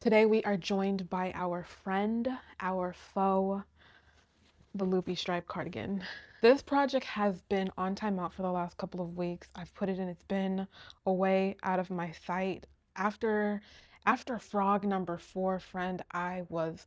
Today we are joined by our friend, our foe, the loopy stripe cardigan. This project has been on timeout for the last couple of weeks. I've put it in its bin, away out of my sight. After frog number 4, friend, I was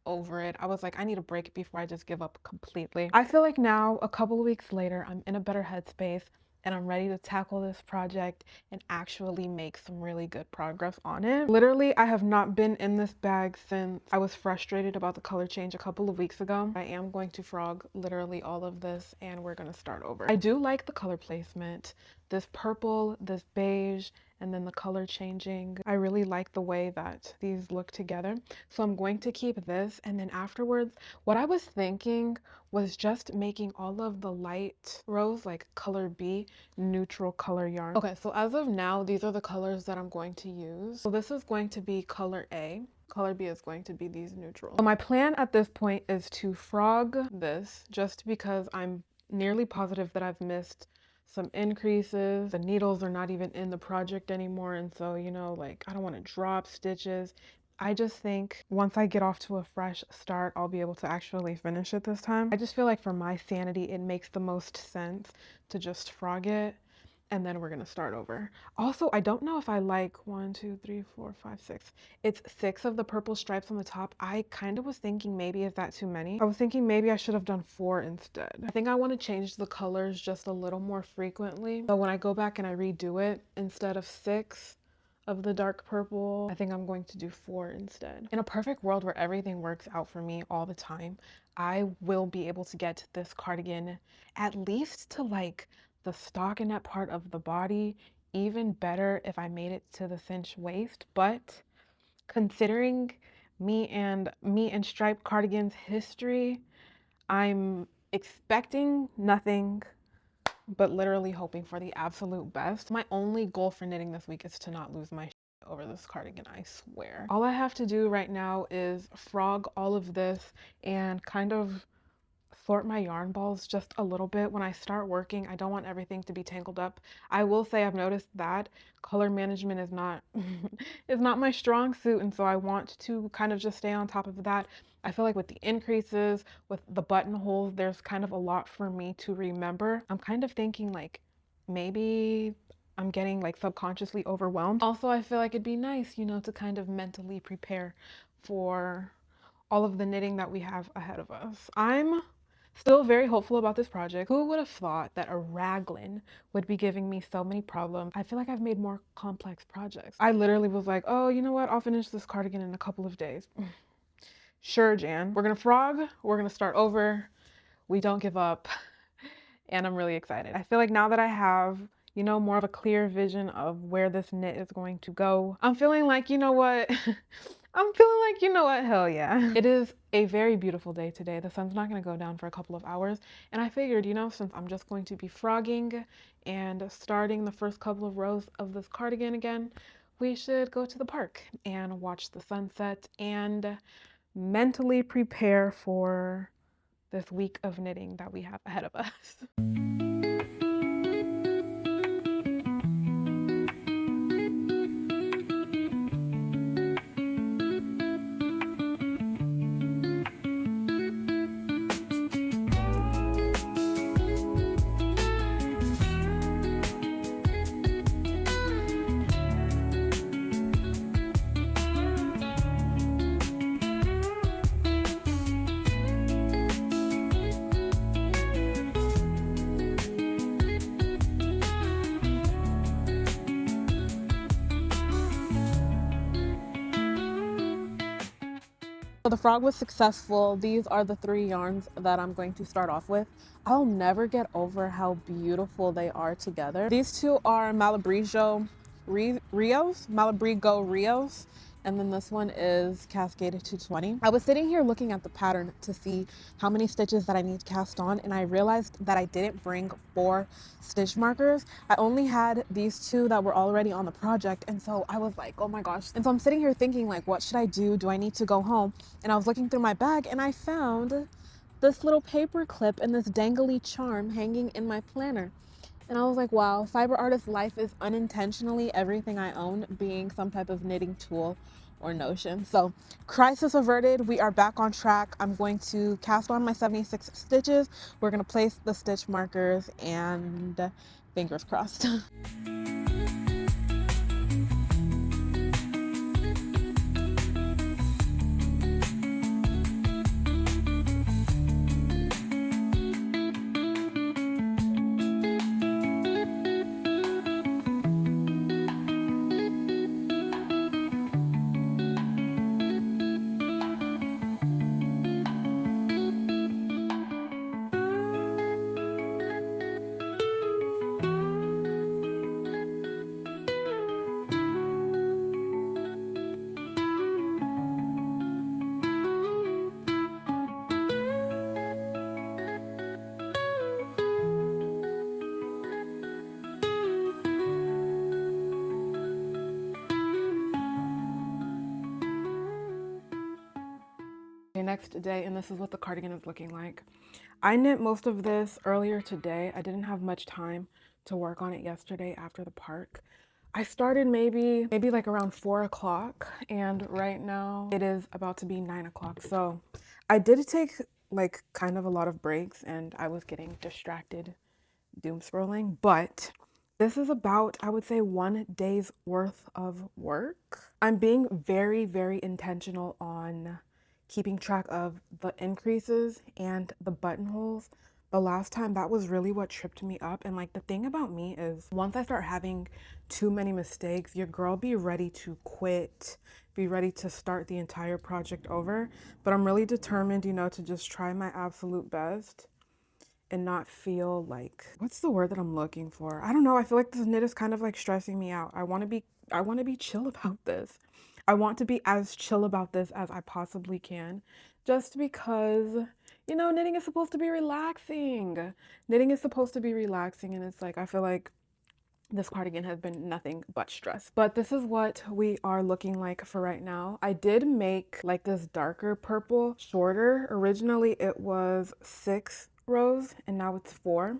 over it. I was like, I need a break before I just give up completely. I feel like now, a couple of weeks later, I'm in a better headspace and I'm ready to tackle this project and actually make some really good progress on it. Literally, I have not been in this bag since I was frustrated about the color change a couple of weeks ago. I am going to frog literally all of this and we're gonna start over. I do like the color placement. This purple, this beige, and then the color changing. I really like the way that these look together. So I'm going to keep this, and then afterwards, what I was thinking was just making all of the light rose, like color B, neutral color yarn. Okay, so as of now, these are the colors that I'm going to use. So this is going to be color A. Color B is going to be these neutral. So my plan at this point is to frog this just because I'm nearly positive that I've missed some increases. The needles are not even in the project anymore, and so, you know, like, I don't want to drop stitches. I just think once I get off to a fresh start, I'll be able to actually finish it this time. I just feel like for my sanity, it makes the most sense to just frog it, and then we're gonna start over. Also, I don't know if I like 1, 2, 3, 4, 5, 6. It's 6 of the purple stripes on the top. I kind of was thinking maybe is that too many? I was thinking maybe I should have done 4 instead. I think I want to change the colors just a little more frequently. So when I go back and I redo it, instead of 6 of the dark purple, I think I'm going to do 4 instead. In a perfect world where everything works out for me all the time, I will be able to get this cardigan at least to like the stockinette part of the body. Even better if I made it to the cinch waist, but considering me and striped cardigans history, I'm expecting nothing but literally hoping for the absolute best. My only goal for knitting this week is to not lose my shit over this cardigan, I swear. All I have to do right now is frog all of this and kind of sort my yarn balls just a little bit. When I start working, I don't want everything to be tangled up. I will say I've noticed that color management is not is not my strong suit, and so I want to kind of just stay on top of that. I feel like with the increases, with the buttonholes, there's kind of a lot for me to remember. I'm kind of thinking like maybe I'm getting like subconsciously overwhelmed. Also, I feel like it'd be nice, you know, to kind of mentally prepare for all of the knitting that we have ahead of us. I'm still very hopeful about this project. Who would have thought that a raglan would be giving me so many problems? I feel like I've made more complex projects. I literally was like, oh, you know what? I'll finish this cardigan in a couple of days. Sure, Jan. We're gonna frog. We're gonna start over. We don't give up. And I'm really excited. I feel like now that I have, you know, more of a clear vision of where this knit is going to go, I'm feeling like, you know what? I'm feeling like, you know what? Hell yeah. It is a very beautiful day today. The sun's not going to go down for a couple of hours. And I figured, you know, since I'm just going to be frogging and starting the first couple of rows of this cardigan again, we should go to the park and watch the sunset and mentally prepare for this week of knitting that we have ahead of us. So the frog was successful. These are the 3 yarns that I'm going to start off with. I'll never get over how beautiful they are together. These 2 are Malabrigo Rios, and then this one is Cascade 220. I was sitting here looking at the pattern to see how many stitches that I need to cast on, and I realized that I didn't bring 4 stitch markers. I only had these 2 that were already on the project, and so I was like, oh my gosh. And so I'm sitting here thinking like, what should I do? Do I need to go home? And I was looking through my bag and I found this little paper clip and this dangly charm hanging in my planner. And I was like, wow, fiber artist life is unintentionally everything I own being some type of knitting tool or notion. So crisis averted, we are back on track. I'm going to cast on my 76 stitches. We're going to place the stitch markers and fingers crossed. Next day, and this is what the cardigan is looking like. I knit most of this earlier today. I didn't have much time to work on it yesterday after the park. I started maybe like around 4 o'clock, and right now it is about to be 9 o'clock. So I did take like kind of a lot of breaks, and I was getting distracted doom scrolling, but this is about, I would say, 1 day's worth of work. I'm being very, very intentional on keeping track of the increases and the buttonholes. The last time, that was really what tripped me up. And like, the thing about me is once I start having too many mistakes, your girl be ready to quit, be ready to start the entire project over. But I'm really determined, you know, to just try my absolute best and not feel like, what's the word that I'm looking for? I don't know. I feel like this knit is kind of like stressing me out. I want to be chill about this. I want to be as chill about this as I possibly can, just because, you know, knitting is supposed to be relaxing. Knitting is supposed to be relaxing, and it's like, I feel like this cardigan has been nothing but stress. But this is what we are looking like for right now. I did make like this darker purple shorter. Originally it was 6 rows and now it's 4.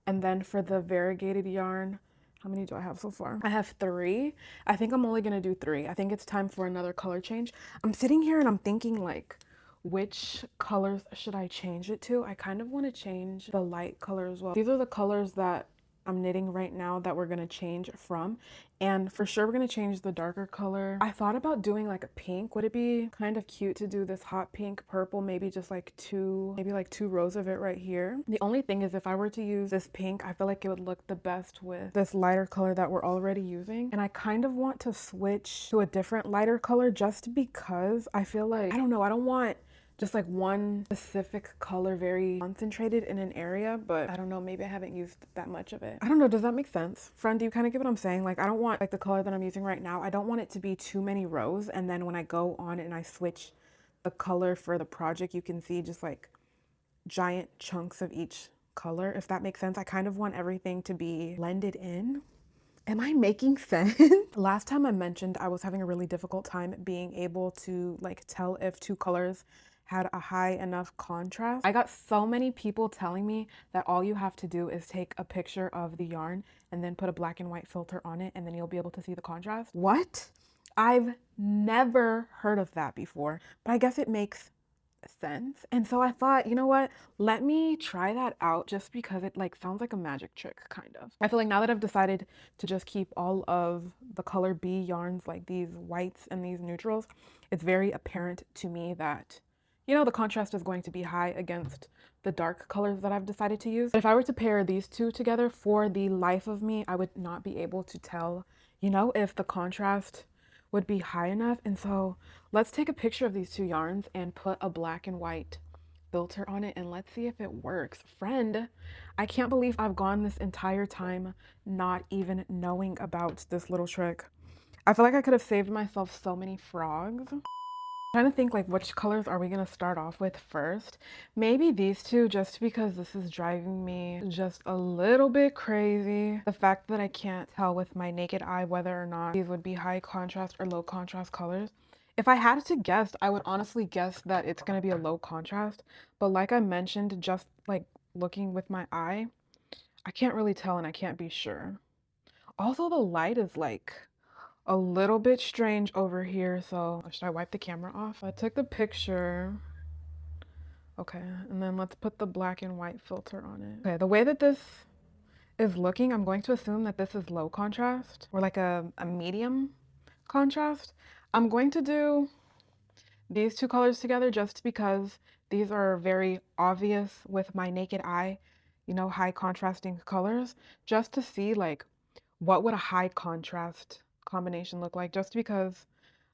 And then for the variegated yarn, how many do I have so far? I have 3. I think I'm only gonna do 3. I think it's time for another color change. I'm sitting here and I'm thinking like, which colors should I change it to? I kind of want to change the light color as well. These are the colors that I'm knitting right now that we're gonna change from, and for sure we're gonna change the darker color. I thought about doing like a pink. Would it be kind of cute to do this hot pink purple, maybe just like maybe like 2 rows of it right here? The only thing is, if I were to use this pink, I feel like it would look the best with this lighter color that we're already using, and I kind of want to switch to a different lighter color just because I feel like, I don't know, I don't want just like one specific color very concentrated in an area, but I don't know, maybe I haven't used that much of it. I don't know, does that make sense? Friend, do you kind of get what I'm saying? Like, I don't want like the color that I'm using right now, I don't want it to be too many rows, and then when I go on and I switch the color for the project, you can see just like giant chunks of each color, if that makes sense. I kind of want everything to be blended in. Am I making sense? Last time I mentioned I was having a really difficult time being able to like tell if 2 colors had a high enough contrast. I got so many people telling me that all you have to do is take a picture of the yarn and then put a black and white filter on it, and then you'll be able to see the contrast. What? I've never heard of that before, but I guess it makes sense. And so I thought, you know what, let me try that out, just because it like sounds like a magic trick kind of. I feel like now that I've decided to just keep all of the color B yarns, like these whites and these neutrals, it's very apparent to me that, you know, the contrast is going to be high against the dark colors that I've decided to use. But if I were to pair these two together, for the life of me, I would not be able to tell, you know, if the contrast would be high enough. And so let's take a picture of these 2 yarns and put a black and white filter on it, and let's see if it works. Friend, I can't believe I've gone this entire time not even knowing about this little trick. I feel like I could have saved myself so many frogs. Trying to think like, which colors are we gonna start off with first? Maybe these 2, just because this is driving me just a little bit crazy. The fact that I can't tell with my naked eye whether or not these would be high contrast or low contrast colors. If I had to guess, I would honestly guess that it's gonna be a low contrast, but like I mentioned, just like looking with my eye, I can't really tell and I can't be sure. Also, the light is like a little bit strange over here. So should I wipe the camera off? I took the picture. Okay, and then let's put the black and white filter on it. Okay, the way that this is looking, I'm going to assume that this is low contrast or like a medium contrast. I'm going to do these two colors together just because these are very obvious with my naked eye, you know, high contrasting colors, just to see like what would a high contrast combination look like, just because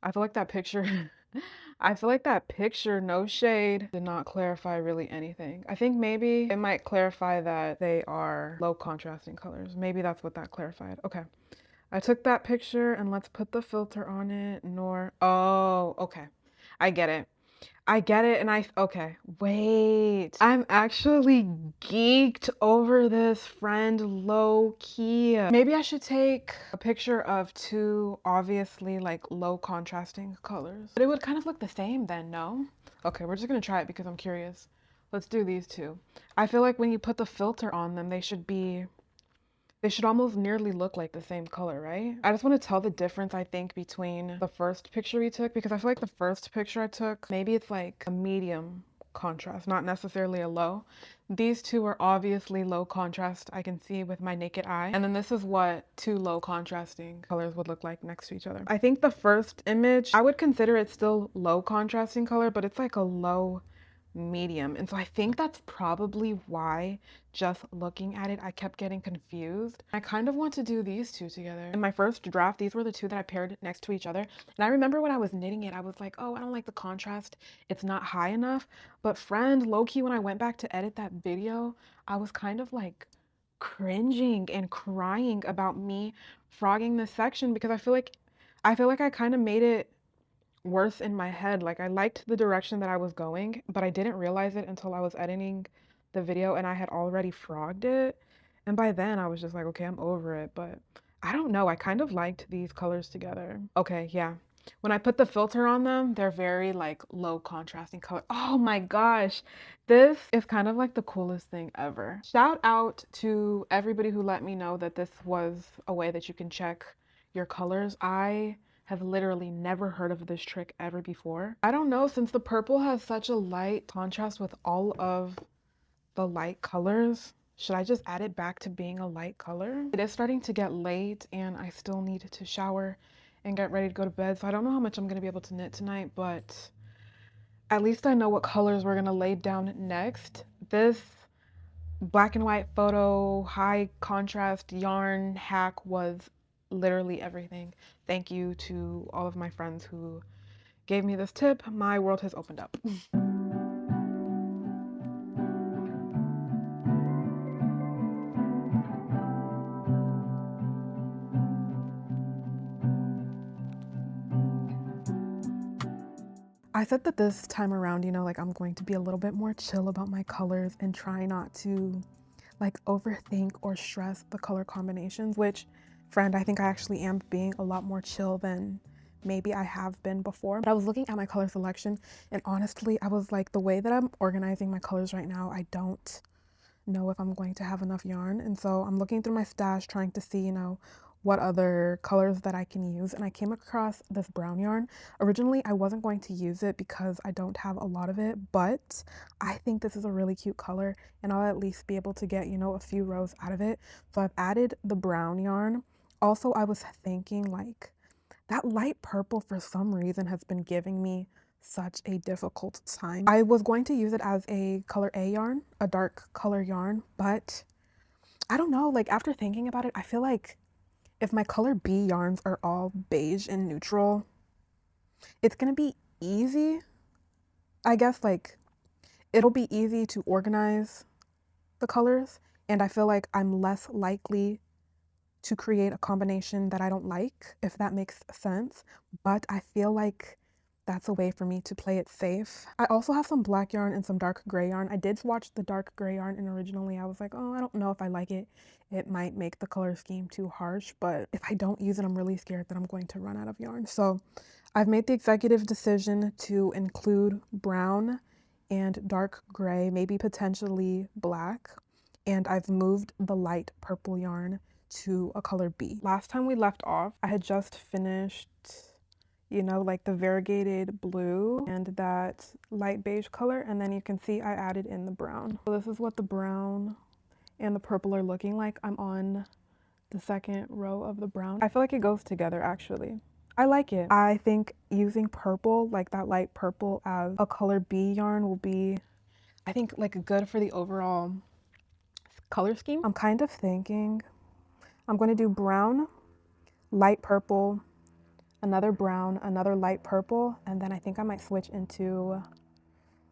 I feel like that picture I feel like that picture, no shade, did not clarify really anything. I think maybe it might clarify that they are low contrasting colors. Maybe that's what that clarified. Okay. I took that picture and let's put the filter on it. Oh, okay. I get it. I get it. And okay, wait. I'm actually geeked over this, friend, low key. Maybe I should take a picture of two obviously like low contrasting colors. But it would kind of look the same then, no? Okay, we're just gonna try it because I'm curious. Let's do these two. I feel like when you put the filter on them, they should almost nearly look like the same color, right? I just want to tell the difference, I think, between the first picture we took, because I feel like the first picture I took, maybe it's like a medium contrast, not necessarily a low. These two are obviously low contrast, I can see with my naked eye. And then this is what two low contrasting colors would look like next to each other. I think the first image, I would consider it still low contrasting color, but it's like a low medium. And so I think that's probably why, just looking at it, I kept getting confused. I kind of want to do these two together. In my first draft, these were the two that I paired next to each other. And I remember when I was knitting it, I was like, oh, I don't like the contrast. It's not high enough. But friend, low-key, when I went back to edit that video, I was kind of like cringing and crying about me frogging this section because I feel like I kind of made it worse in my head. Like I liked the direction that I was going, but I didn't realize it until I was editing the video and I had already frogged it. And by then I was just like, okay, I'm over it. But I don't know. I kind of liked these colors together. Okay, yeah. When I put the filter on them, they're very like low contrasting color. Oh my gosh. This is kind of like the coolest thing ever. Shout out to everybody who let me know that this was a way that you can check your colors. I have literally never heard of this trick ever before. I don't know, since the purple has such a light contrast with all of the light colors, should I just add it back to being a light color? It is starting to get late and I still need to shower and get ready to go to bed. So I don't know how much I'm gonna be able to knit tonight, but at least I know what colors we're gonna lay down next. This black and white photo, high contrast yarn hack was literally everything. Thank you to all of my friends who gave me this tip. My world has opened up. I said that this time around, you know, like I'm going to be a little bit more chill about my colors and try not to like overthink or stress the color combinations, which, friend, I think I actually am being a lot more chill than maybe I have been before. But I was looking at my color selection and honestly, I was like, the way that I'm organizing my colors right now, I don't know if I'm going to have enough yarn. And so I'm looking through my stash trying to see, you know, what other colors that I can use. And I came across this brown yarn. Originally, I wasn't going to use it because I don't have a lot of it, but I think this is a really cute color and I'll at least be able to get, you know, a few rows out of it. So I've added the brown yarn. Also, I was thinking like that light purple for some reason has been giving me such a difficult time. I was going to use it as a color A yarn, a dark color yarn, but I don't know, like after thinking about it, I feel like if my color B yarns are all beige and neutral, it's gonna be easy. I guess like it'll be easy to organize the colors, and I feel like I'm less likely to create a combination that I don't like, if that makes sense. But I feel like that's a way for me to play it safe. I also have some black yarn and some dark gray yarn. I did swatch the dark gray yarn and originally I was like, oh, I don't know if I like it. It might make the color scheme too harsh, but if I don't use it, I'm really scared that I'm going to run out of yarn. So I've made the executive decision to include brown and dark gray, maybe potentially black. And I've moved the light purple yarn to a color B. Last time we left off, I had just finished, you know, like the variegated blue and that light beige color, and then you can see I added in the brown. So this is what the brown and the purple are looking like. I'm on the second row of the brown. I feel like it goes together actually. I like it. I think using purple, like that light purple as a color B yarn will be, I think, like good for the overall color scheme. I'm kind of thinking I'm going to do brown, light purple, another brown, another light purple, and then I think I might switch into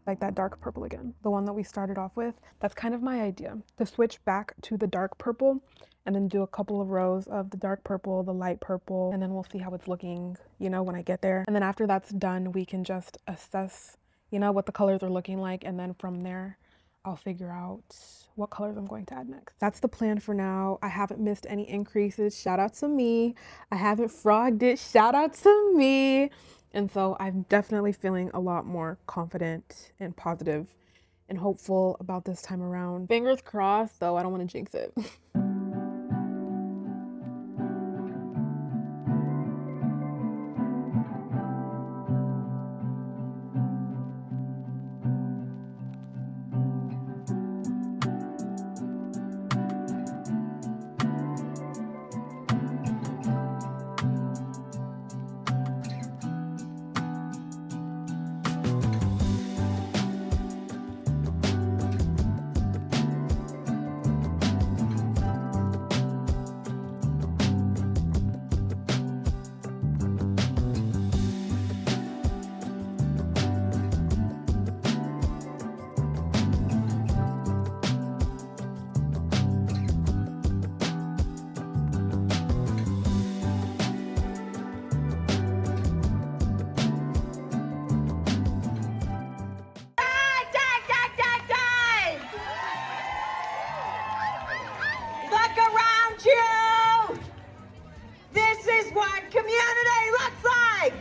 like that dark purple again, the one that we started off with. That's kind of my idea, to switch back to the dark purple and then do a couple of rows of the dark purple, the light purple, and then we'll see how it's looking, you know, when I get there. And then after that's done, we can just assess, you know, what the colors are looking like, and then from there I'll figure out what colors I'm going to add next. That's the plan for now. I haven't missed any increases. Shout out to me. I haven't frogged it. Shout out to me. And so I'm definitely feeling a lot more confident and positive and hopeful about this time around. Fingers crossed, though, I don't want to jinx it. Look around you! This is what community looks like!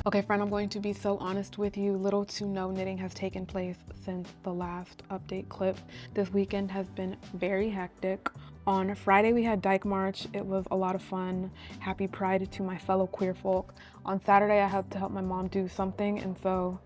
Okay, friend, I'm going to be so honest with you. Little to no knitting has taken place since the last update clip. This weekend has been very hectic. On Friday, we had Dyke March. It was a lot of fun. Happy Pride to my fellow queer folk. On Saturday, I had to help my mom do something, and so,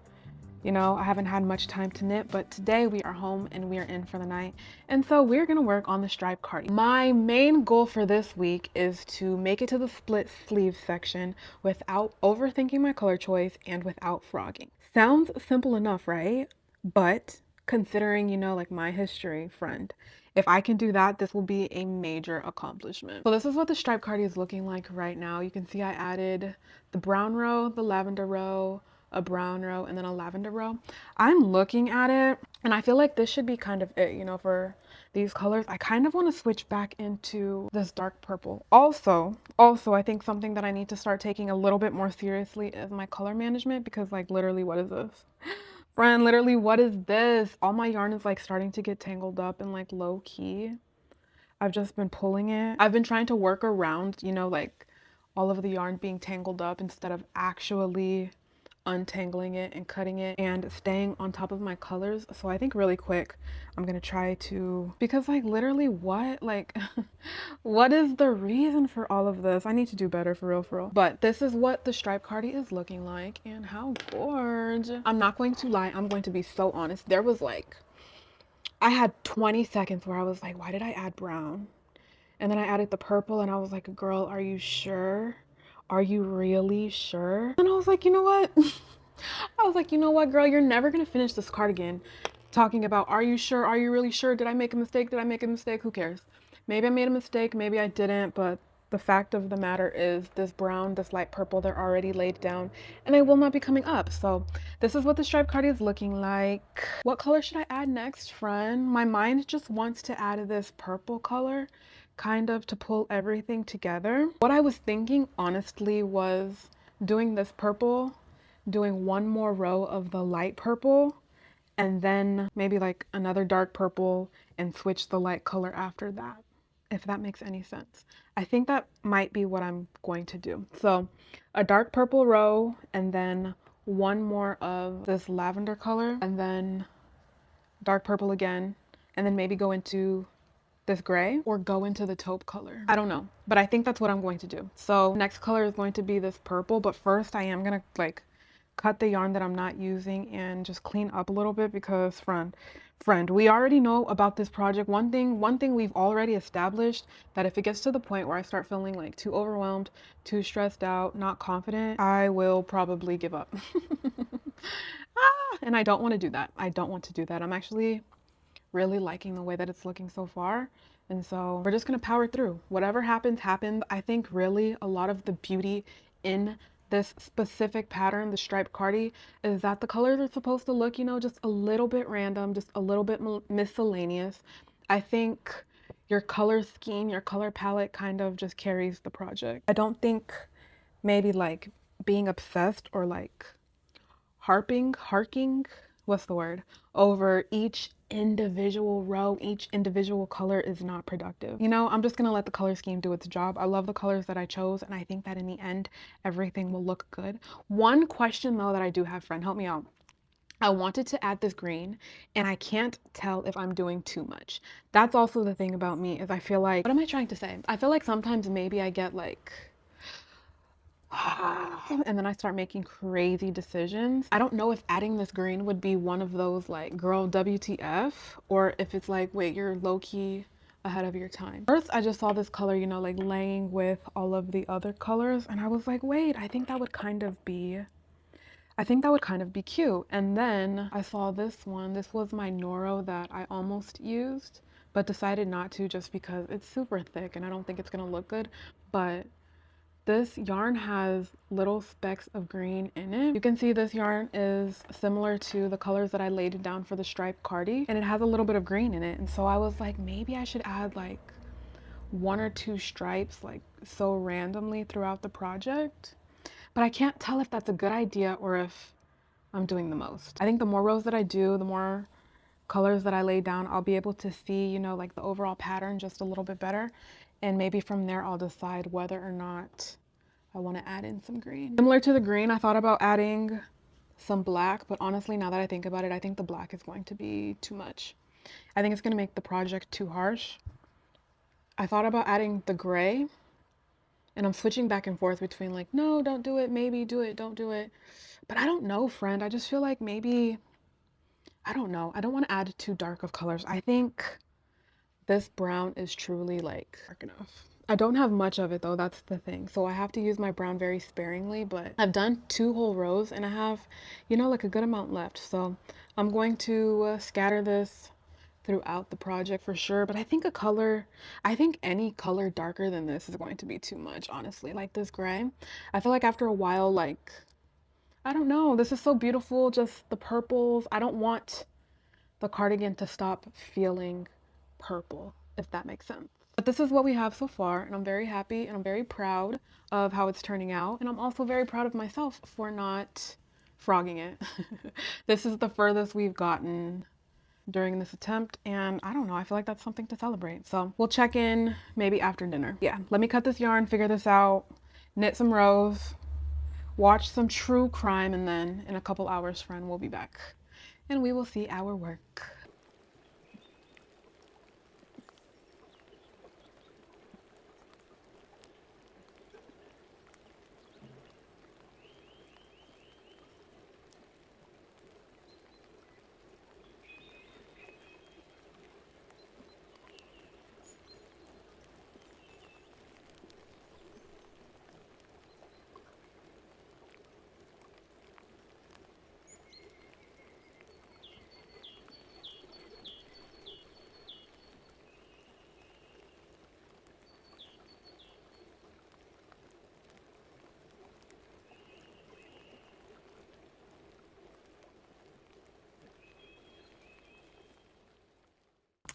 you know, I haven't had much time to knit, but today we are home and we are in for the night. And so we're gonna work on the striped cardi. My main goal for this week is to make it to the split sleeve section without overthinking my color choice and without frogging. Sounds simple enough, right? But considering, you know, like my history, friend, if I can do that, this will be a major accomplishment. So this is what the striped cardi is looking like right now. You can see I added the brown row, the lavender row, a brown row, and then a lavender row. I'm looking at it and I feel like this should be kind of it, you know, for these colors. I kind of want to switch back into this dark purple. Also, I think something that I need to start taking a little bit more seriously is my color management, because like literally, what is this? Friend, literally, what is this? All my yarn is like starting to get tangled up and like low key. I've just been pulling it. I've been trying to work around, you know, like all of the yarn being tangled up instead of actually untangling it and cutting it and staying on top of my colors. So I think really quick I'm gonna try to, because like literally what, like what is the reason for all of this? I need to do better, for real. But this is what the striped cardi is looking like, and how gorgeous. I'm not going to lie, I'm going to be so honest. There was like, I had 20 seconds where I was like, why did I add brown? And then I added the purple and I was like, girl, are you sure? Are you really sure? And I was like, you know what? I was like, you know what, girl, you're never gonna finish this cardigan talking about, are you sure? Are you really sure? Did I make a mistake? Did I make a mistake? Who cares? Maybe I made a mistake, maybe I didn't, but the fact of the matter is this brown, this light purple, they're already laid down and they will not be coming up. So this is what the striped cardi is looking like. What color should I add next, friend? My mind just wants to add this purple color, kind of to pull everything together. What I was thinking honestly was doing this purple, doing one more row of the light purple, and then maybe like another dark purple and switch the light color after that, if that makes any sense. I think that might be what I'm going to do. So a dark purple row and then one more of this lavender color and then dark purple again, and then maybe go into this gray or go into the taupe color. I don't know, but I think that's what I'm going to do. So next color is going to be this purple, but first I am gonna like cut the yarn that I'm not using and just clean up a little bit because friend, we already know about this project. One thing we've already established, that if it gets to the point where I start feeling like too overwhelmed, too stressed out, not confident, I will probably give up. And I don't want to do that. I don't want to do that. I'm actually really liking the way that it's looking so far. And so we're just gonna power through. Whatever happens, happens. I think really a lot of the beauty in this specific pattern, the striped cardi, is that the colors are supposed to look, you know, just a little bit random, just a little bit miscellaneous. I think your color scheme, your color palette kind of just carries the project. I don't think maybe like being obsessed or like harking, what's the word, over each individual row, each individual color is not productive. You know, I'm just gonna let the color scheme do its job. I love the colors that I chose, and I think that in the end, everything will look good. One question though that I do have, friend, help me out. I wanted to add this green and I can't tell if I'm doing too much. That's also the thing about me, is I feel like, what am I trying to say? I feel like sometimes maybe I get like and then I start making crazy decisions. I don't know if adding this green would be one of those like, girl, WTF, or if it's like, wait, you're low-key ahead of your time. First, I just saw this color, you know, like laying with all of the other colors, and I was like, wait, I think that would kind of be cute. And then I saw this one. This was my Noro that I almost used, but decided not to just because it's super thick and I don't think it's gonna look good. But this yarn has little specks of green in it. You can see this yarn is similar to the colors that I laid down for the striped cardi, and it has a little bit of green in it. And so I was like, maybe I should add like one or two stripes like so randomly throughout the project. But I can't tell if that's a good idea or if I'm doing the most. I think the more rows that I do, the more colors that I lay down, I'll be able to see, you know, like the overall pattern just a little bit better. And maybe from there, I'll decide whether or not I want to add in some green. Similar to the green, I thought about adding some black, but honestly, now that I think about it, I think the black is going to be too much. I think it's going to make the project too harsh. I thought about adding the gray, and I'm switching back and forth between like, no, don't do it, maybe do it, don't do it. But I don't know, friend. I just feel like maybe, I don't know. I don't want to add too dark of colors. I think this brown is truly like dark enough. I don't have much of it though, that's the thing. So I have to use my brown very sparingly, but I've done 2 whole rows and I have, you know, like a good amount left. So I'm going to scatter this throughout the project for sure. But I think any color darker than this is going to be too much, honestly. Like this gray. I feel like after a while, like, I don't know, this is so beautiful, just the purples. I don't want the cardigan to stop feeling purple, if that makes sense. But this is what we have so far, and I'm very happy and I'm very proud of how it's turning out. And I'm also very proud of myself for not frogging it. This is the furthest we've gotten during this attempt, and I don't know, I feel like that's something to celebrate. So we'll check in maybe after dinner. Yeah, let me cut this yarn, figure this out, knit some rows, watch some true crime, and then in a couple hours, friend, we'll be back and we will see our work.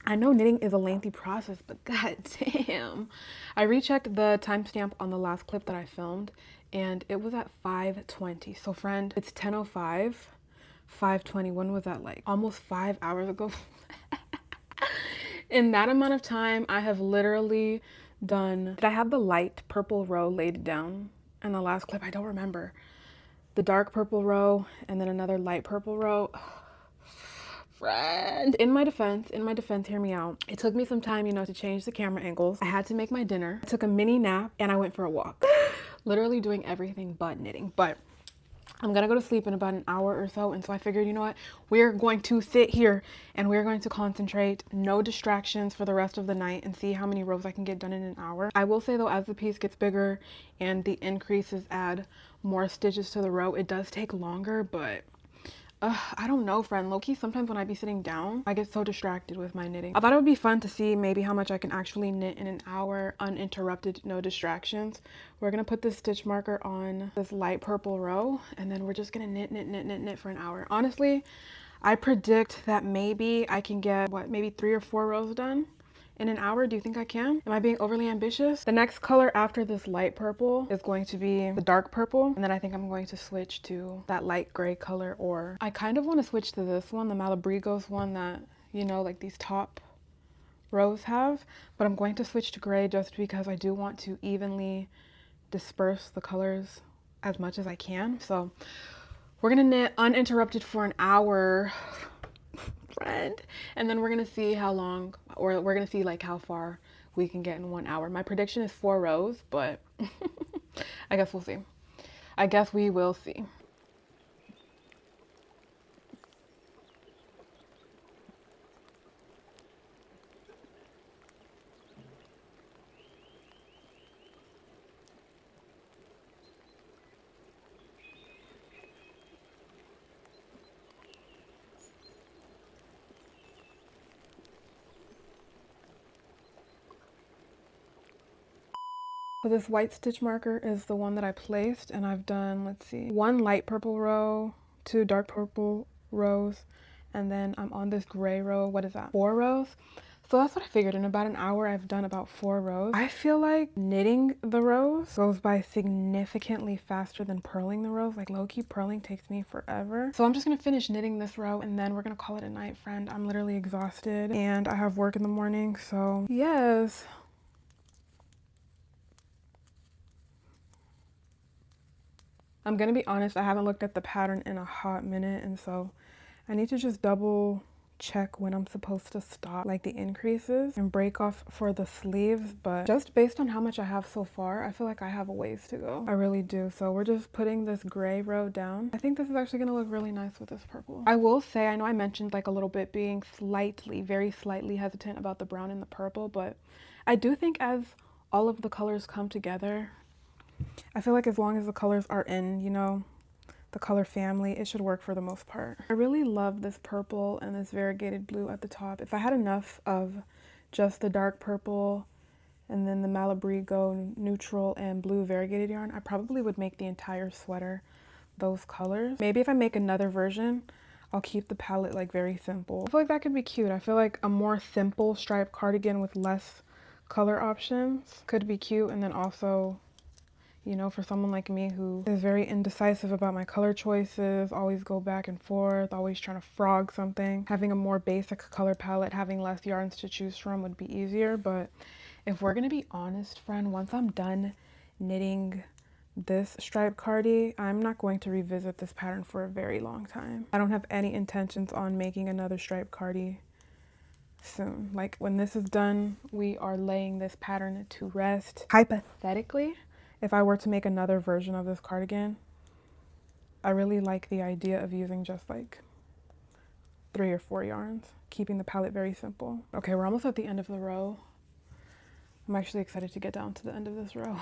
I know knitting is a lengthy process, but god damn. I rechecked the timestamp on the last clip that I filmed and it was at 5:20. So friend, it's 10:05. 5:20. When was that? Like almost 5 hours ago. In that amount of time, I have literally done. Did I have the light purple row laid down in the last clip? I don't remember. The dark purple row and then another light purple row. Friend, in my defense, hear me out. It took me some time, you know, to change the camera angles. I had to make my dinner. I took a mini nap and I went for a walk. Literally doing everything but knitting. But I'm gonna go to sleep in about an hour or so, and so I figured, you know what, we're going to sit here and we're going to concentrate, no distractions for the rest of the night, and see how many rows I can get done in an hour. I will say though, as the piece gets bigger and the increases add more stitches to the row, it does take longer, but I don't know, friend. Low-key, sometimes when I be sitting down, I get so distracted with my knitting. I thought it would be fun to see maybe how much I can actually knit in an hour, uninterrupted, no distractions. We're gonna put this stitch marker on this light purple row, and then we're just gonna knit for an hour. Honestly, I predict that maybe I can get, what, maybe 3 or 4 rows done in an hour. Do you think I can? Am I being overly ambitious? The next color after this light purple is going to be the dark purple, and then I think I'm going to switch to that light gray color, or I kind of want to switch to this one, the Malabrigos one that, you know, like these top rows have, but I'm going to switch to gray just because I do want to evenly disperse the colors as much as I can. So we're gonna knit uninterrupted for an hour, friend, and then we're gonna see how long, or we're gonna see like how far we can get in 1 hour. My prediction is 4 rows, but I guess we'll see. I guess we will see. So this white stitch marker is the one that I placed, and I've done, let's see, 1 light purple row, 2 dark purple rows, and then I'm on this gray row. What is that? 4 rows. So that's what I figured. In about an hour, I've done about 4 rows. I feel like knitting the rows goes by significantly faster than purling the rows. Like low-key, purling takes me forever. So I'm just gonna finish knitting this row and then we're gonna call it a night, friend. I'm literally exhausted and I have work in the morning, so yes. I'm gonna be honest, I haven't looked at the pattern in a hot minute, and so I need to just double check when I'm supposed to stop, like the increases, and break off for the sleeves. But just based on how much I have so far, I feel like I have a ways to go. I really do. So we're just putting this gray row down. I think this is actually gonna look really nice with this purple. I will say, I know I mentioned like a little bit being slightly, very slightly hesitant about the brown and the purple, but I do think as all of the colors come together, I feel like as long as the colors are in, you know, the color family, it should work for the most part. I really love this purple and this variegated blue at the top. If I had enough of just the dark purple and then the Malabrigo neutral and blue variegated yarn, I probably would make the entire sweater those colors. Maybe if I make another version, I'll keep the palette like very simple. I feel like that could be cute. I feel like a more simple striped cardigan with less color options could be cute, and then also, you know, for someone like me who is very indecisive about my color choices, always go back and forth, always trying to frog something, having a more basic color palette, having less yarns to choose from would be easier. But if we're gonna be honest, friend, once I'm done knitting this striped cardi, I'm not going to revisit this pattern for a very long time. I don't have any intentions on making another striped cardi soon. Like when this is done, we are laying this pattern to rest. Hypothetically, if I were to make another version of this cardigan, I really like the idea of using just like 3 or 4 yarns, keeping the palette very simple. Okay, we're almost at the end of the row. I'm actually excited to get down to the end of this row.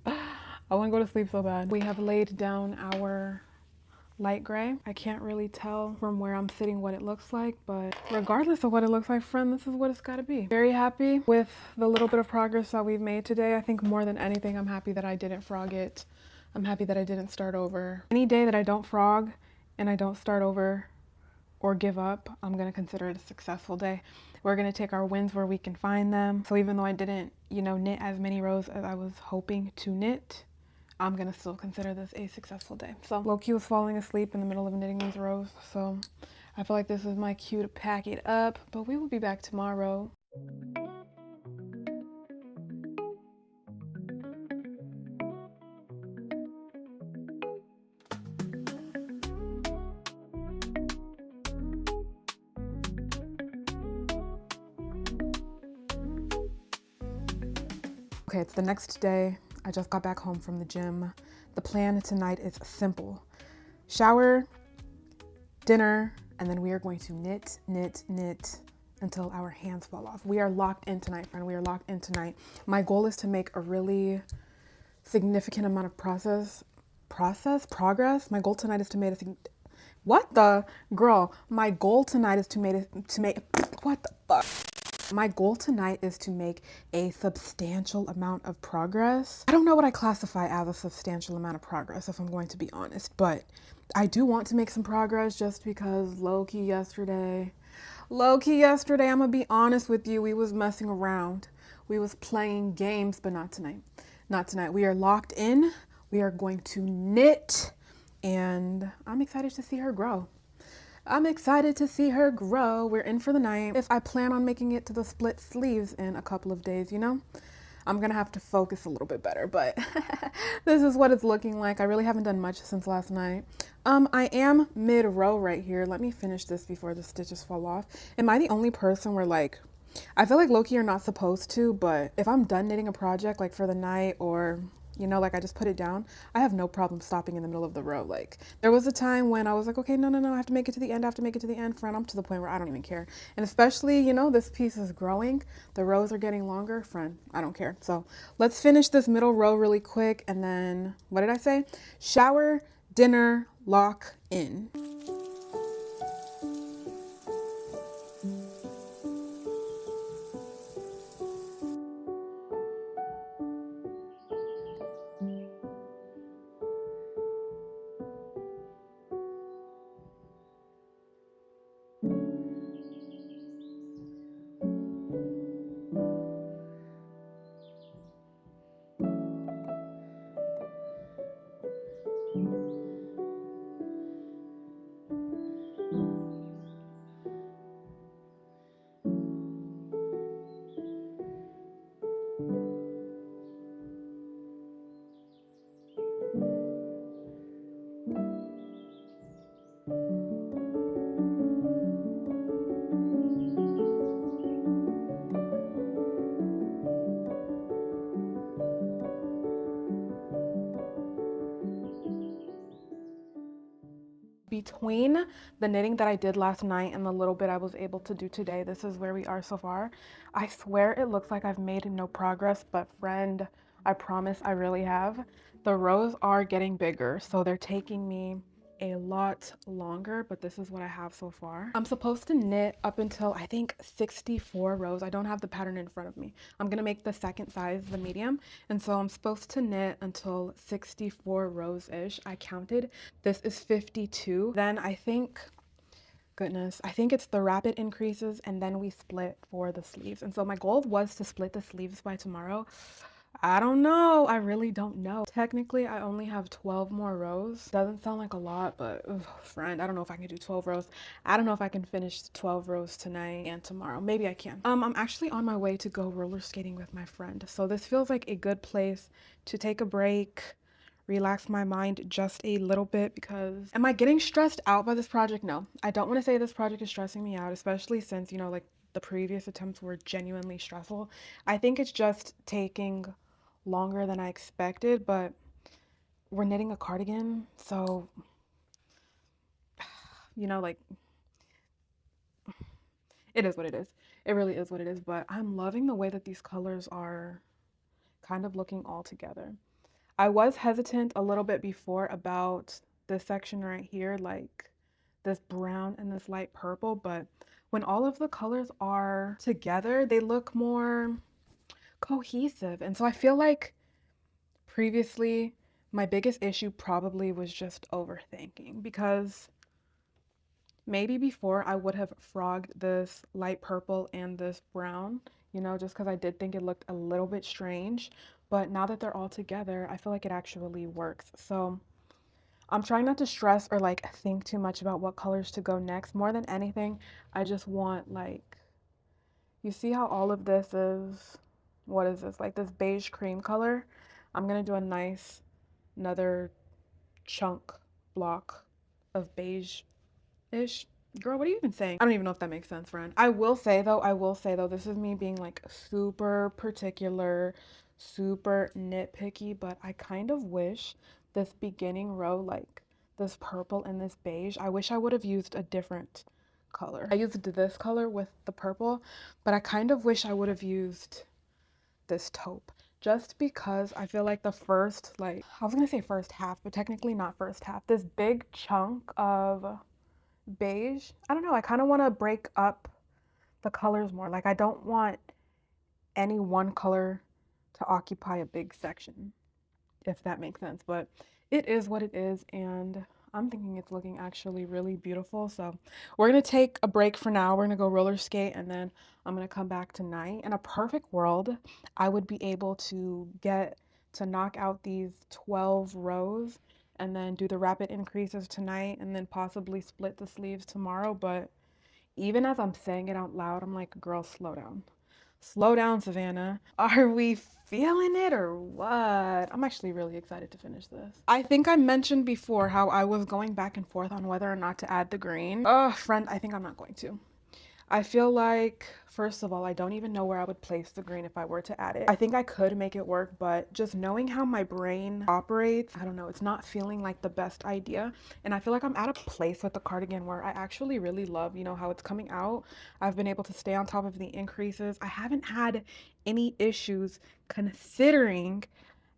I want to go to sleep so bad. We have laid down our light gray. I can't really tell from where I'm sitting what it looks like, but regardless of what it looks like, friend, this is what it's got to be. Very happy with the little bit of progress that we've made today. I think more than anything, I'm happy that I didn't frog it. I'm happy that I didn't start over. Any day that I don't frog and I don't start over, or give up, I'm gonna consider it a successful day. We're gonna take our wins where we can find them. So even though I didn't, knit as many rows as I was hoping to knit, I'm gonna still consider this a successful day. So Loki was falling asleep in the middle of knitting these rows, so I feel like this is my cue to pack it up, but we will be back tomorrow. Okay, it's the next day. I just got back home from the gym. The plan tonight is simple. Shower, dinner, and then we are going to knit, knit, knit until our hands fall off. We are locked in tonight, friend. We are locked in tonight. My goal is to make a really significant amount of progress. My goal tonight is to make what the girl? My goal tonight is to make what the fuck? My goal tonight is to make a substantial amount of progress. I don't know what I classify as a substantial amount of progress, if I'm going to be honest, but I do want to make some progress just because low-key yesterday, I'm gonna be honest with you, we was messing around. We was playing games, but not tonight. Not tonight. We are locked in. We are going to knit, and I'm excited to see her grow. I'm excited to see her grow. We're in for the night. If I plan on making it to the split sleeves in a couple of days, I'm gonna have to focus a little bit better, but this is what it's looking like. I really haven't done much since last night. I am mid-row right here. Let me finish this before the stitches fall off. Am I the only person where I feel like low-key you're not supposed to, but if I'm done knitting a project like for the night or I just put it down, I have no problem stopping in the middle of the row. Like there was a time when I was like, okay, no, I have to make it to the end. I have to make it to the end, friend. I'm to the point where I don't even care. And especially, this piece is growing. The rows are getting longer, friend. I don't care. So let's finish this middle row really quick. And then what did I say? Shower, dinner, lock in. Between the knitting that I did last night and the little bit I was able to do today, this is where we are so far. I swear it looks like I've made no progress, but friend, I promise I really have. The rows are getting bigger, so they're taking me a lot longer, but this is what I have so far. I'm supposed to knit up until I think 64 rows. I don't have the pattern in front of me. I'm gonna make the second size the medium, and so I'm supposed to knit until 64 rows-ish. I counted. This is 52. Then I think, goodness, I think it's the rapid increases and then we split for the sleeves. And so my goal was to split the sleeves by tomorrow. I don't know. I really don't know. Technically, I only have 12 more rows. Doesn't sound like a lot, but friend, I don't know if I can do 12 rows. I don't know if I can finish 12 rows tonight and tomorrow. Maybe I can. I'm actually on my way to go roller skating with my friend. So this feels like a good place to take a break, relax my mind just a little bit because am I getting stressed out by this project? No, I don't want to say this project is stressing me out, especially since, the previous attempts were genuinely stressful. I think it's just taking longer than I expected, but we're knitting a cardigan, so like it is what it is. It really is what it is, but I'm loving the way that these colors are kind of looking all together. I was hesitant a little bit before about this section right here, like this brown and this light purple, but when all of the colors are together, they look more cohesive. And so I feel like previously my biggest issue probably was just overthinking because Maybe before I would have frogged this light purple and this brown, you know, just because I did think it looked a little bit strange. But now that they're all together, I feel like it actually works. So I'm trying not to stress or like think too much about what colors to go next. More than anything, I just want like, you see how all of this is, what is this? Like this beige cream color. I'm gonna do a nice, another chunk block of beige ish. Girl, what are you even saying? I don't even know if that makes sense, friend. I will say though, this is me being like super particular, super nitpicky, but I kind of wish this beginning row, like this purple and this beige, I wish I would have used a different color. I used this color with the purple, but I kind of wish I would have used this taupe just because I feel like the first, like, I was gonna say first half, but technically not first half, this big chunk of beige, I don't know, I kind of want to break up the colors more. Like I don't want any one color to occupy a big section, if that makes sense. But it is what it is, and I'm thinking it's looking actually really beautiful. So we're gonna take a break for now. We're gonna go roller skate, and then I'm gonna come back tonight. In a perfect world, I would be able to get to knock out these 12 rows and then do the rapid increases tonight and then possibly split the sleeves tomorrow. But even as I'm saying it out loud, I'm like, girl, slow down. Slow down, Savannah. Are we feeling it or what? I'm actually really excited to finish this. I think I mentioned before how I was going back and forth on whether or not to add the green. Friend, I think I'm not going to. I feel like, first of all, I don't even know where I would place the green if I were to add it. I think I could make it work, but just knowing how my brain operates, I don't know, it's not feeling like the best idea. And I feel like I'm at a place with the cardigan where I actually really love, you know, how it's coming out. I've been able to stay on top of the increases. I haven't had any issues considering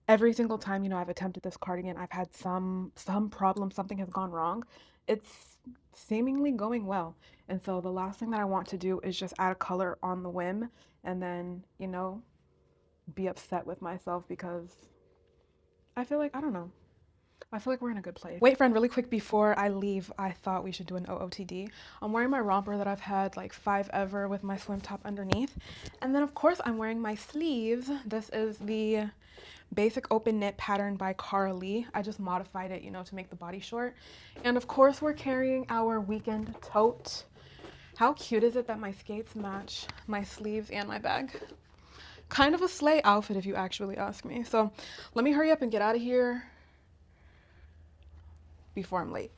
every single time, you know, I've attempted this cardigan, I've had some problem, something has gone wrong. It's seemingly going well. And so the last thing that I want to do is just add a color on the whim and then, you know, be upset with myself because I feel like, I don't know. I feel like we're in a good place. Wait, friend, really quick before I leave, I thought we should do an OOTD. I'm wearing my romper that I've had like 5 ever with my swim top underneath. And then of course I'm wearing my sleeves. This is the basic open knit pattern by Carly. I just modified it, you know, to make the body short. And of course we're carrying our weekend tote. How cute is it that my skates match my sleeves and my bag? Kind of a slay outfit if you actually ask me. So let me hurry up and get out of here before I'm late.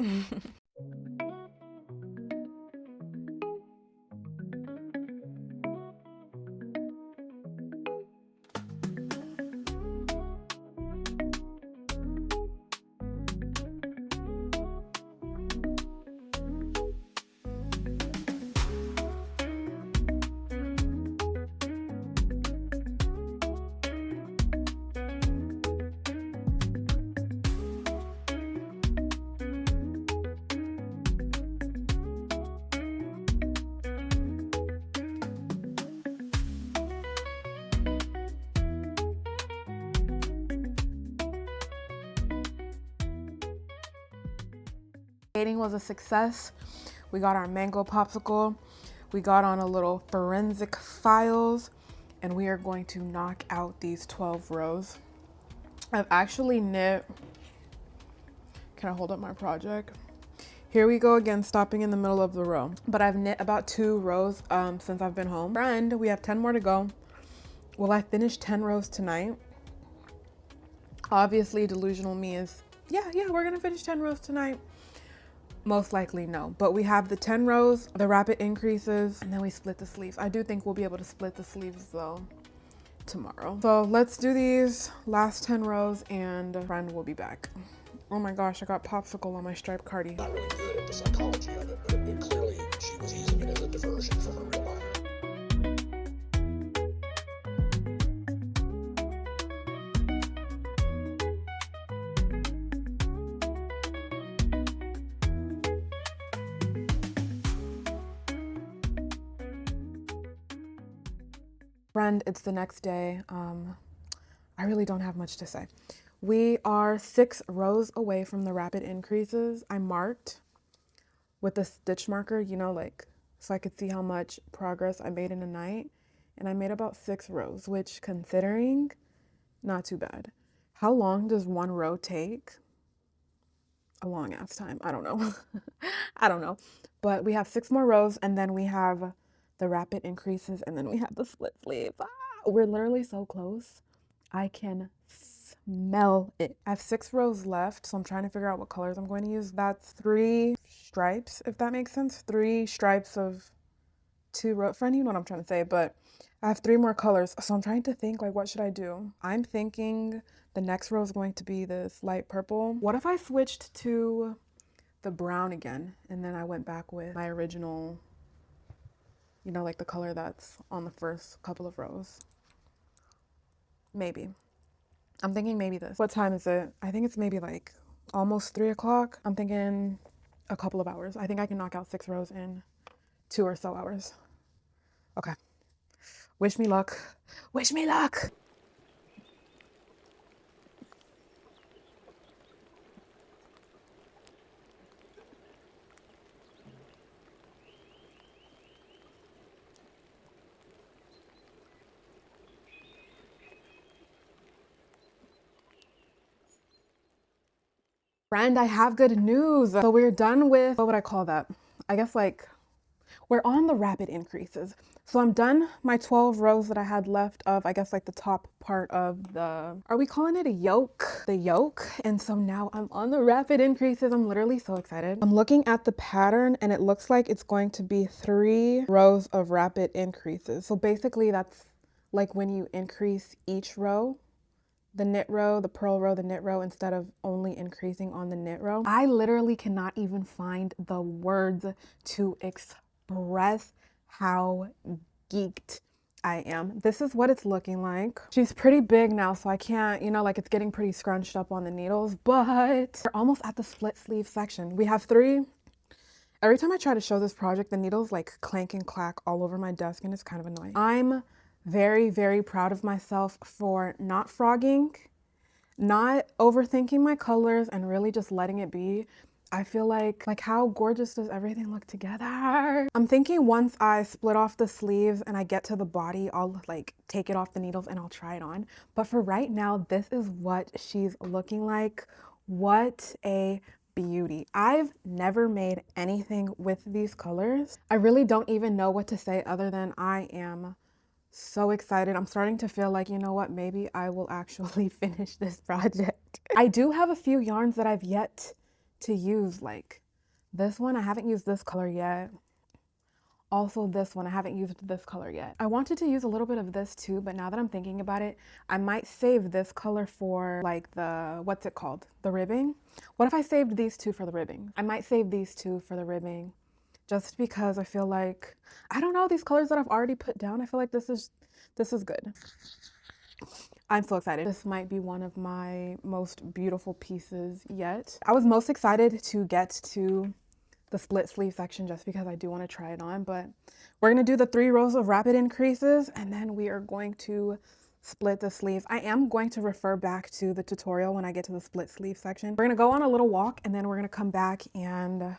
Skating was a success. We got our mango popsicle. We got on a little forensic files and we are going to knock out these 12 rows. I've actually knit, can I hold up my project? Here we go again, stopping in the middle of the row. But I've knit about 2 rows since I've been home. Friend, we have 10 more to go. Will I finish 10 rows tonight? Obviously, delusional me is, yeah, we're gonna finish 10 rows tonight. Most likely no, but we have the 10 rows, the rapid increases, and then we split the sleeves. I do think we'll be able to split the sleeves though tomorrow. So let's do these last 10 rows and friend will be back. Oh my gosh, I got popsicle on my striped cardi. Not really good at the psychology of it, but it clearly she was using it as a diversion from her real life. Friend, it's the next day. I really don't have much to say. We are 6 rows away from the rapid increases. I marked with the stitch marker, you know, like, so I could see how much progress I made in a night. And I made about 6 rows, which considering, not too bad. How long does one row take? A long ass time. I don't know. I don't know. But we have 6 more rows, and then we have the rapid increases, and then we have the split sleeve. Ah, we're literally so close. I can smell it. I have 6 rows left, so I'm trying to figure out what colors I'm going to use. That's 3 stripes, if that makes sense. 3 stripes of 2 row. Friend, you know what I'm trying to say, but I have 3 more colors, so I'm trying to think, like, what should I do? I'm thinking the next row is going to be this light purple. What if I switched to the brown again, and then I went back with my original, you know, like the color that's on the first couple of rows? Maybe. I'm thinking maybe this. What time is it? I think it's maybe like almost 3 o'clock. I'm thinking a couple of hours. I think I can knock out 6 rows in 2 or so hours. Okay. Wish me luck. Wish me luck. Friend, I have good news. So we're done with, what would I call that? I guess like we're on the rapid increases. So I'm done my 12 rows that I had left of, I guess like the top part of the, are we calling it a yoke? The yoke. And so now I'm on the rapid increases. I'm literally so excited. I'm looking at the pattern and it looks like it's going to be 3 rows of rapid increases. So basically that's like when you increase each row, the knit row, the purl row, the knit row, instead of only increasing on the knit row. I literally cannot even find the words to express how geeked I am. This is what it's looking like. She's pretty big now, so I can't, you know, like it's getting pretty scrunched up on the needles, but we're almost at the split sleeve section. We have 3. Every time I try to show this project, the needles like clank and clack all over my desk and it's kind of annoying. I'm very, very proud of myself for not frogging, not overthinking my colors, and really just letting it be. I feel like how gorgeous does everything look together? I'm thinking once I split off the sleeves and I get to the body, I'll like take it off the needles and I'll try it on. But for right now, this is what she's looking like. What a beauty. I've never made anything with these colors. I really don't even know what to say other than I am so excited. I'm starting to feel like, you know what, maybe I will actually finish this project. I do have a few yarns that I've yet to use, like this one. I haven't used this color yet. Also this one, I haven't used this color yet. I wanted to use a little bit of this too, but now that I'm thinking about it, I might save this color for like the, what's it called? The ribbing. What if I saved these 2 for the ribbing? I might save these 2 for the ribbing just because I feel like, I don't know, these colors that I've already put down, I feel like this is good. I'm so excited. This might be one of my most beautiful pieces yet. I was most excited to get to the split sleeve section just because I do want to try it on, but we're going to do the 3 rows of rapid increases and then we are going to split the sleeves. I am going to refer back to the tutorial when I get to the split sleeve section. We're going to go on a little walk and then we're going to come back and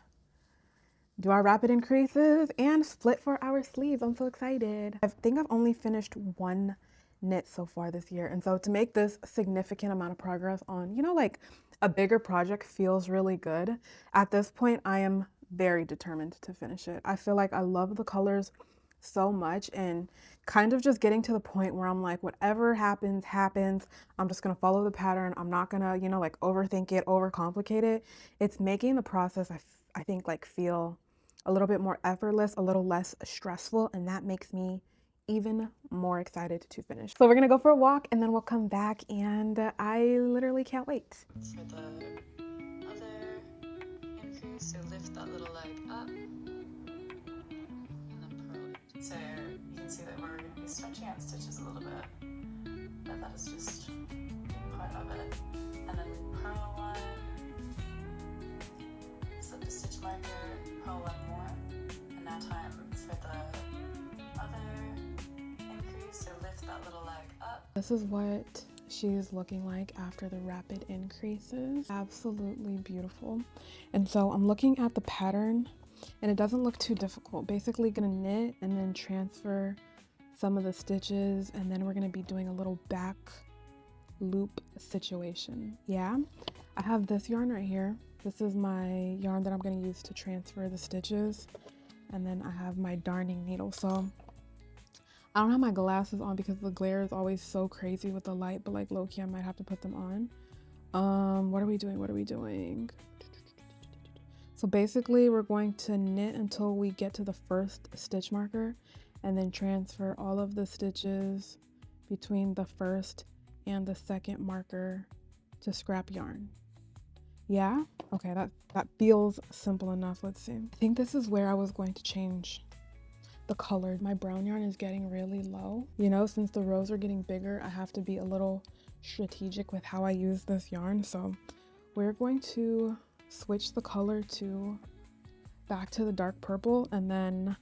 do our rapid increases and split for our sleeves. I'm so excited. I think I've only finished 1 knit so far this year, and so to make this significant amount of progress on, you know, like a bigger project feels really good. At this point, I am very determined to finish it. I feel like I love the colors so much and kind of just getting to the point where I'm like, whatever happens, happens. I'm just gonna follow the pattern. I'm not gonna, you know, like overthink it, overcomplicate it. It's making the process, I think, like feel a little bit more effortless, a little less stressful, and that makes me even more excited to finish. So we're gonna go for a walk and then we'll come back and I literally can't wait. For the other increase, so lift that little leg up and then purl it. So you can see that we're going to be stretching out stitches a little bit, but that is just part of it. And then we purl one, slip the stitch marker, purl one more, and now time for the other increase, so lift that little leg up. This is what she's looking like after the rapid increases. Absolutely beautiful. And so I'm looking at the pattern and it doesn't look too difficult. Basically gonna knit and then transfer some of the stitches, and then we're gonna be doing a little back loop situation. Yeah, I have this yarn right here. This is my yarn that I'm gonna use to transfer the stitches, and then I have my darning needle. So I don't have my glasses on because the glare is always so crazy with the light, but like low-key I might have to put them on. What are we doing? So basically we're going to knit until we get to the first stitch marker, and then transfer all of the stitches between the first and the second marker to scrap yarn. Yeah, okay, that feels simple enough. Let's see. I think this is where I was going to change the color. My brown yarn is getting really low. You know, since the rows are getting bigger, I have to be a little strategic with how I use this yarn. So we're going to switch the color to back to the dark purple, and then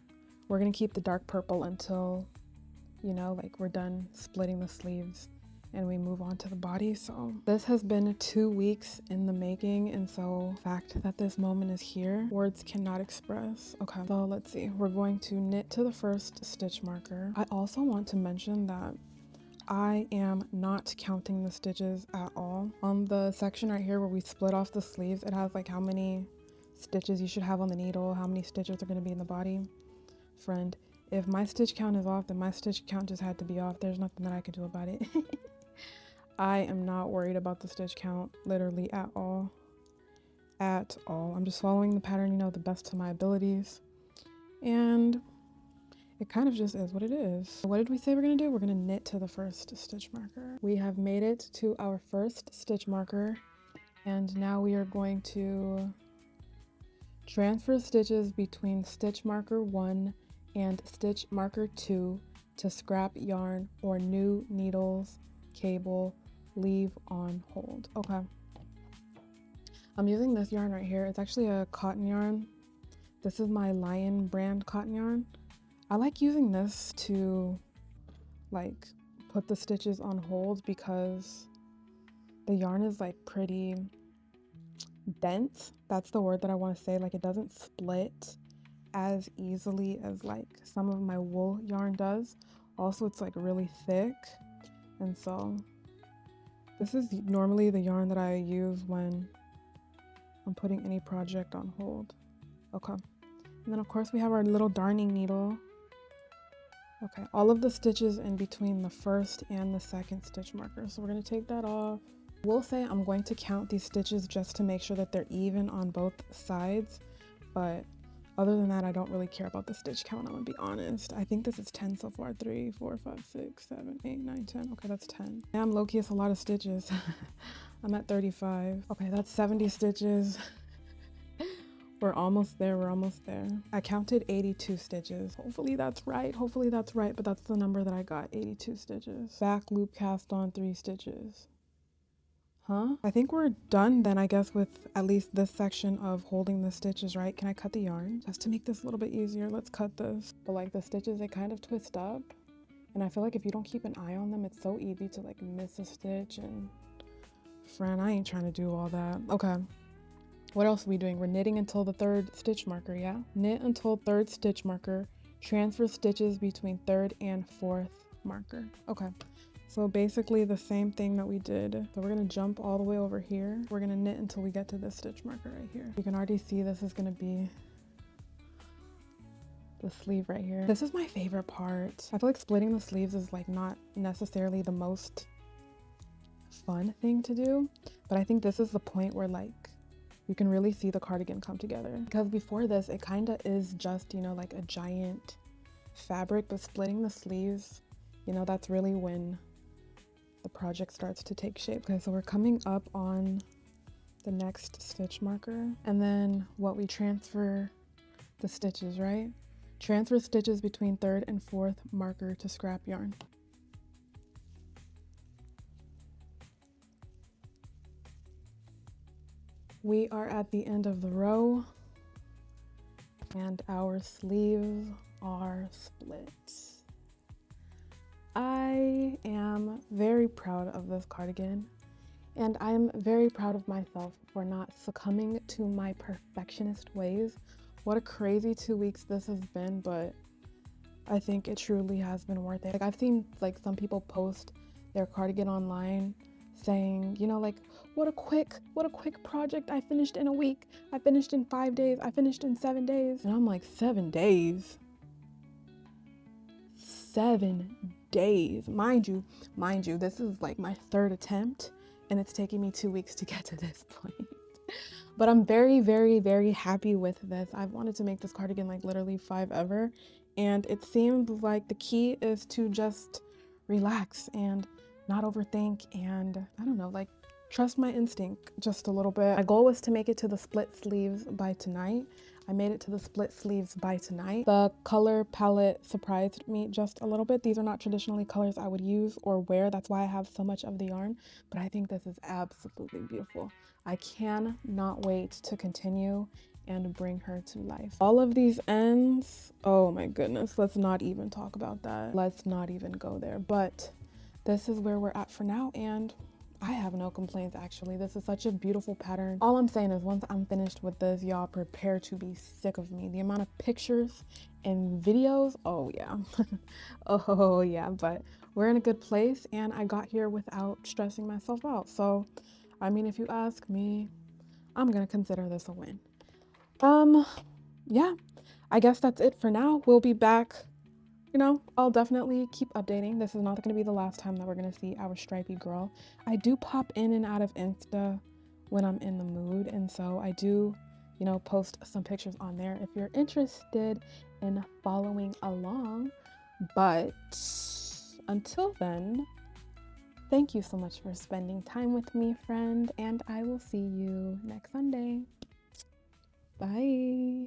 we're gonna keep the dark purple until, you know, like we're done splitting the sleeves and we move on to the body. So this has been 2 weeks in the making, and so the fact that this moment is here, words cannot express. Okay, so let's see. We're going to knit to the first stitch marker. I also want to mention that I am not counting the stitches at all. On the section right here where we split off the sleeves, it has like how many stitches you should have on the needle, how many stitches are going to be in the body. Friend, if my stitch count is off, then my stitch count just had to be off. There's nothing that I can do about it. I am not worried about the stitch count, literally at all. At all. I'm just following the pattern, you know, the best of my abilities. And it kind of just is what it is. What did we say we're gonna do? We're gonna knit to the first stitch marker. We have made it to our first stitch marker, and now we are going to transfer stitches between stitch marker 1 and stitch marker 2 to scrap yarn or new needles, cable, leave on hold. Okay. I'm using this yarn right here. It's actually a cotton yarn. This is my Lion brand cotton yarn. I like using this to like put the stitches on hold because the yarn is like pretty dense. That's the word that I want to say. Like it doesn't split as easily as like some of my wool yarn does. Also, it's like really thick, and so this is normally the yarn that I use when I'm putting any project on hold. Okay, and then of course we have our little darning needle. Okay, all of the stitches in between the first and the second stitch marker. So we're going to take that off. We'll say I'm going to count these stitches just to make sure that they're even on both sides, but other than that, I don't really care about the stitch count, I'm gonna be honest. I think this is 10 so far. 3, 4, 5, 6, 7, 8, 9, 10. Okay, that's 10. Damn, low-key, it's a lot of stitches. I'm at 35. Okay, that's 70 stitches. We're almost there, we're almost there. I counted 82 stitches. Hopefully that's right, but that's the number that I got, 82 stitches. Back loop cast on 3 stitches. Huh? I think we're done then, I guess, with at least this section of holding the stitches, right? Can I cut the yarn? Just to make this a little bit easier, let's cut this. But like the stitches, they kind of twist up. And I feel like if you don't keep an eye on them, it's so easy to like miss a stitch. And friend, I ain't trying to do all that. Okay. What else are we doing? We're knitting until the 3rd stitch marker, yeah? Knit until 3rd stitch marker. Transfer stitches between 3rd and 4th marker. Okay. So basically the same thing that we did. So we're gonna jump all the way over here. We're gonna knit until we get to this stitch marker right here. You can already see this is gonna be the sleeve right here. This is my favorite part. I feel like splitting the sleeves is like not necessarily the most fun thing to do, but I think this is the point where like you can really see the cardigan come together. Because before this, it kind of is just, you know, like a giant fabric, but splitting the sleeves, you know, that's really when the project starts to take shape. Okay, so we're coming up on the next stitch marker, and then what we transfer the stitches, right? Transfer stitches between 3rd and 4th marker to scrap yarn. We are at the end of the row and our sleeves are split. I am very proud of this cardigan, and I am very proud of myself for not succumbing to my perfectionist ways What a crazy 2 weeks this has been, but I think it truly has been worth it. Like, I've seen like some people post their cardigan online saying, you know, like, what a quick project. I finished in a week. I finished in 5 days. I finished in 7 days. And I'm like, 7 days? 7 days. Mind you, this is like my 3rd attempt and it's taking me 2 weeks to get to this point. But I'm very, very, very happy with this. I've wanted to make this cardigan like literally 5 ever. And it seemed like the key is to just relax and not overthink and, I don't know, like trust my instinct just a little bit. My goal was to make it to the split sleeves by tonight. I made it to the split sleeves by tonight. The color palette surprised me just a little bit. These are not traditionally colors I would use or wear. That's why I have so much of the yarn, but I think this is absolutely beautiful. I cannot wait to continue and bring her to life. All of these ends, oh my goodness, let's not even talk about that. Let's not even go there, but this is where we're at for now, and I have no complaints actually. This is such a beautiful pattern. All I'm saying is once I'm finished with this, y'all prepare to be sick of me. The amount of pictures and videos, oh yeah. Oh yeah, but we're in a good place and I got here without stressing myself out. So, I mean, if you ask me, I'm gonna consider this a win. Yeah, I guess that's it for now. We'll be back. You know, I'll definitely keep updating. This is not going to be the last time that we're going to see our stripey girl. I do pop in and out of Insta when I'm in the mood. And so I do, you know, post some pictures on there if you're interested in following along. But until then, thank you so much for spending time with me, friend. And I will see you next Sunday. Bye.